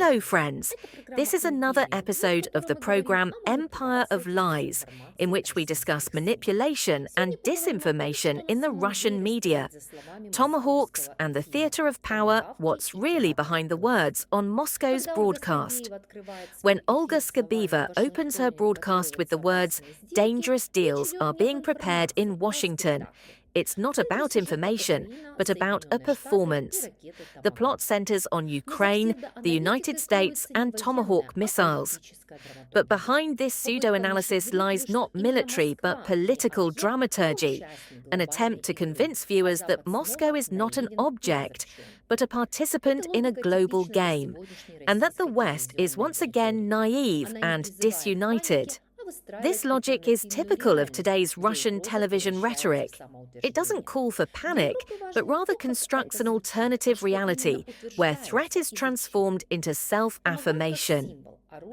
Hello, friends. This is another episode of the program Empire of Lies, in which we discuss manipulation and disinformation in the Russian media, Tomahawks and the theatre of power, what's really behind the words on Moscow's broadcast. When Olga Skabeeva opens her broadcast with the words, "Dangerous deals are being prepared in Washington," it's not about information, but about a performance. The plot centers on Ukraine, the United States, and Tomahawk missiles. But behind this pseudo-analysis lies not military, but political dramaturgy, an attempt to convince viewers that Moscow is not an object, but a participant in a global game, and that the West is once again naive and disunited. This logic is typical of today's Russian television rhetoric. It doesn't call for panic, but rather constructs an alternative reality where threat is transformed into self-affirmation.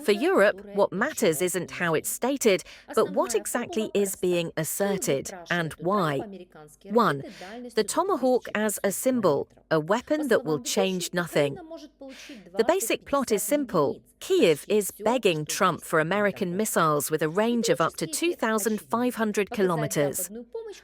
For Europe, what matters isn't how it's stated, but what exactly is being asserted and why. 1. The Tomahawk as a symbol, a weapon that will change nothing. The basic plot is simple. Kyiv is begging Trump for American missiles with a range of up to 2,500 kilometers.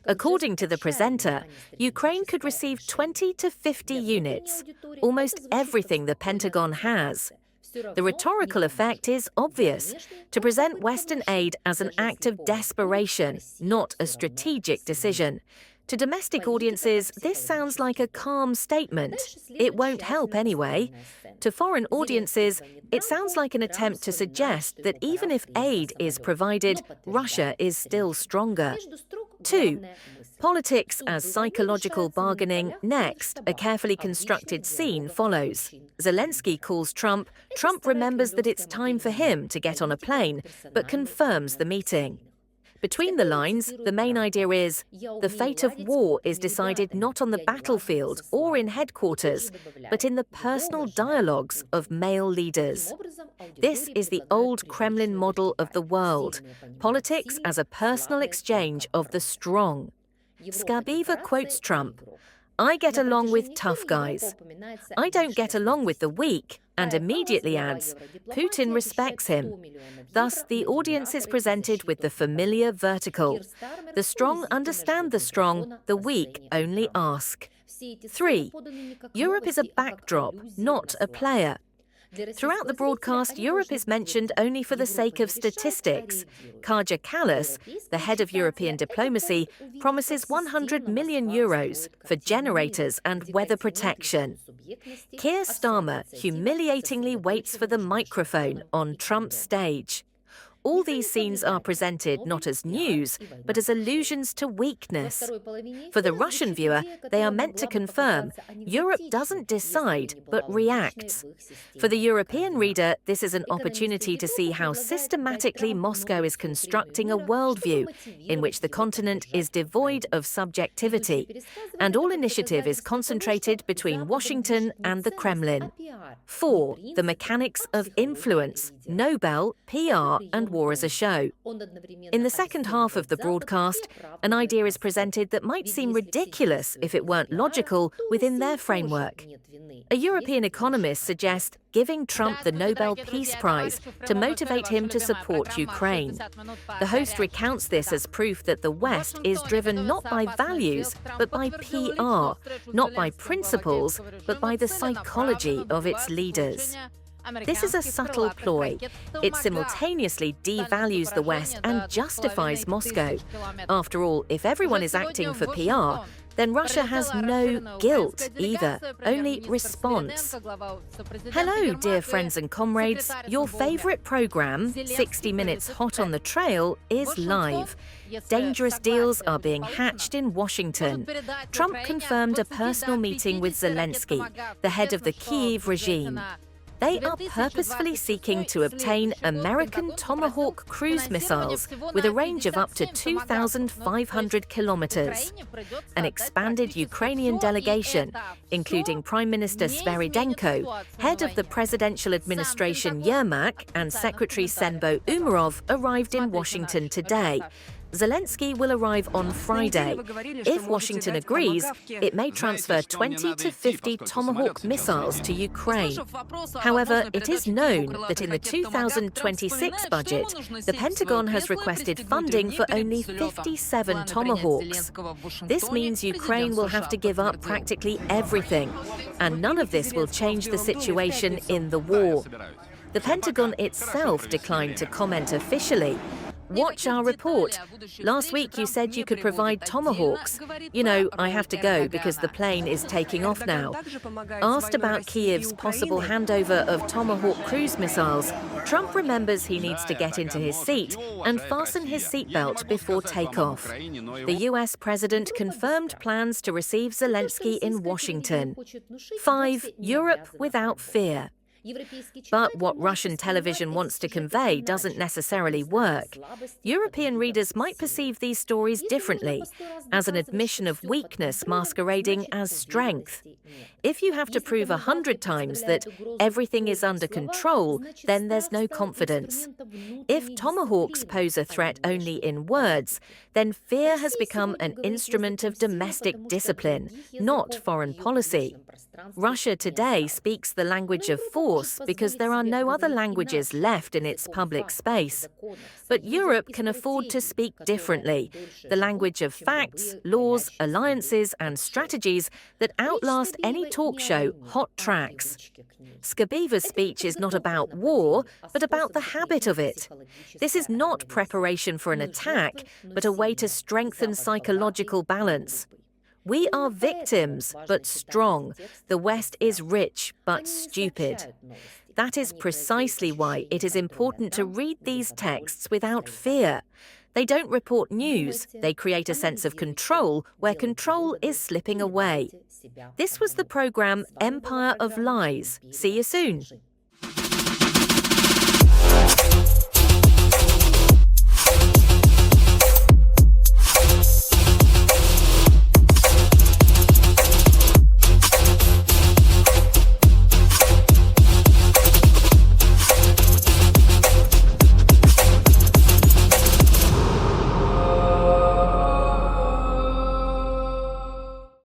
According to the presenter, Ukraine could receive 20 to 50 units, almost everything the Pentagon has. The rhetorical effect is obvious, to present Western aid as an act of desperation, not a strategic decision. To domestic audiences, this sounds like a calm statement. It won't help anyway. To foreign audiences, it sounds like an attempt to suggest that even if aid is provided, Russia is still stronger. 2. Politics as psychological bargaining. Next, a carefully constructed scene follows. Zelensky calls Trump. Trump remembers that it's time for him to get on a plane, but confirms the meeting. Between the lines, the main idea is, the fate of war is decided not on the battlefield or in headquarters, but in the personal dialogues of male leaders. This is the old Kremlin model of the world, politics as a personal exchange of the strong. Skabeeva quotes Trump, "I get along with tough guys. I don't get along with the weak," and immediately adds, "Putin respects him." Thus, the audience is presented with the familiar vertical. The strong understand the strong, the weak only ask. 3. Europe is a backdrop, not a player. Throughout the broadcast, Europe is mentioned only for the sake of statistics. Kaja Kallas, the head of European diplomacy, promises €100 million for generators and weather protection. Keir Starmer humiliatingly waits for the microphone on Trump's stage. All these scenes are presented not as news, but as allusions to weakness. For the Russian viewer, they are meant to confirm Europe doesn't decide, but reacts. For the European reader, this is an opportunity to see how systematically Moscow is constructing a worldview in which the continent is devoid of subjectivity, and all initiative is concentrated between Washington and the Kremlin. 4. The mechanics of influence, Nobel, PR, and war as a show. In the second half of the broadcast, an idea is presented that might seem ridiculous if it weren't logical within their framework. A European economist suggests giving Trump the Nobel Peace Prize to motivate him to support Ukraine. The host recounts this as proof that the West is driven not by values, but by PR, not by principles, but by the psychology of its leaders. This is a subtle ploy. It simultaneously devalues the West and justifies Moscow. After all, if everyone is acting for PR, then Russia has no guilt either, only response. Hello, dear friends and comrades. Your favorite program, 60 Minutes Hot on the Trail, is live. Dangerous deals are being hatched in Washington. Trump confirmed a personal meeting with Zelensky, the head of the Kyiv regime. They are purposefully seeking to obtain American Tomahawk cruise missiles with a range of up to 2,500 kilometers. An expanded Ukrainian delegation, including Prime Minister Sviridenko, head of the presidential administration Yermak, and Secretary Senbo Umarov, arrived in Washington today. Zelensky will arrive on Friday. If Washington agrees, it may transfer 20 to 50 Tomahawk missiles to Ukraine. However, it is known that in the 2026 budget, the Pentagon has requested funding for only 57 Tomahawks. This means Ukraine will have to give up practically everything, and none of this will change the situation in the war. The Pentagon itself declined to comment officially. Watch our report. Last week you said you could provide Tomahawks. You know, I have to go because the plane is taking off now. Asked about Kyiv's possible handover of Tomahawk cruise missiles, Trump remembers he needs to get into his seat and fasten his seatbelt before takeoff. The US president confirmed plans to receive Zelensky in Washington. 5. Europe without fear. But what Russian television wants to convey doesn't necessarily work. European readers might perceive these stories differently, as an admission of weakness masquerading as strength. If you have to prove 100 times that everything is under control, then there's no confidence. If Tomahawks pose a threat only in words, then fear has become an instrument of domestic discipline, not foreign policy. Russia today speaks the language of force because there are no other languages left in its public space. But Europe can afford to speak differently, the language of facts, laws, alliances and strategies that outlast any talk show hot tracks. Skabeeva's speech is not about war, but about the habit of it. This is not preparation for an attack, but a way to strengthen psychological balance. We are victims, but strong. The West is rich, but stupid. That is precisely why it is important to read these texts without fear. They don't report news, they create a sense of control where control is slipping away. This was the program Empire of Lies. See you soon.